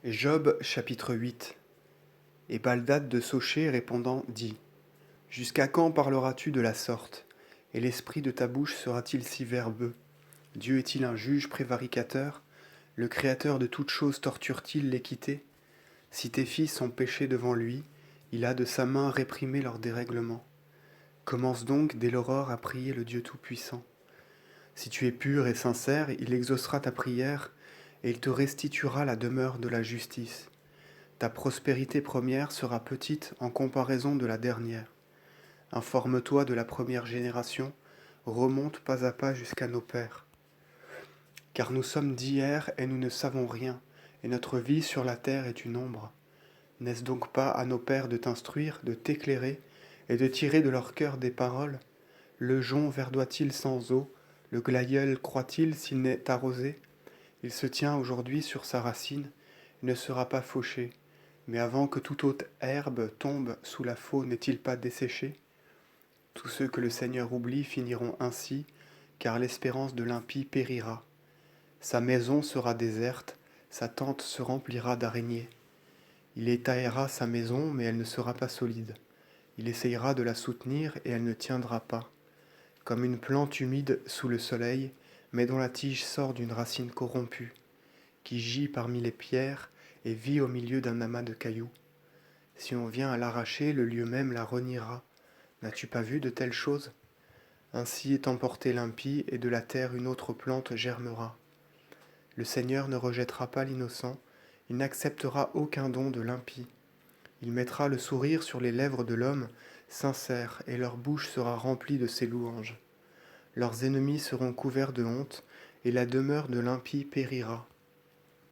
Job chapitre 8. Et Baldad de Soché répondant dit: Jusqu'à quand parleras-tu de la sorte? Et l'esprit de ta bouche sera-t-il si verbeux? Dieu est-il un juge prévaricateur? Le Créateur de toutes choses torture-t-il l'équité? Si tes fils ont péché devant lui, il a de sa main réprimé leur dérèglement. Commence donc dès l'aurore à prier le Dieu Tout-Puissant. Si tu es pur et sincère, il exaucera ta prière, et il te restituera la demeure de la justice. Ta prospérité première sera petite en comparaison de la dernière. Informe-toi de la première génération, remonte pas à pas jusqu'à nos pères. Car nous sommes d'hier et nous ne savons rien, et notre vie sur la terre est une ombre. N'est-ce donc pas à nos pères de t'instruire, de t'éclairer, et de tirer de leur cœur des paroles? Le jonc verdoie-t-il sans eau? Le glaïeul croît-il s'il n'est arrosé? Il se tient aujourd'hui sur sa racine, et ne sera pas fauché. Mais avant que toute haute herbe tombe sous la faux, n'est-il pas desséché? Tous ceux que le Seigneur oublie finiront ainsi, car l'espérance de l'impie périra. Sa maison sera déserte, sa tente se remplira d'araignées. Il étayera sa maison, mais elle ne sera pas solide. Il essayera de la soutenir, et elle ne tiendra pas. Comme une plante humide sous le soleil, mais dont la tige sort d'une racine corrompue, qui gît parmi les pierres et vit au milieu d'un amas de cailloux. Si on vient à l'arracher, le lieu même la reniera. N'as-tu pas vu de telles choses? Ainsi est emporté l'impie, et de la terre une autre plante germera. Le Seigneur ne rejettera pas l'innocent, il n'acceptera aucun don de l'impie. Il mettra le sourire sur les lèvres de l'homme sincère, et leur bouche sera remplie de ses louanges. Leurs ennemis seront couverts de honte, et la demeure de l'impie périra.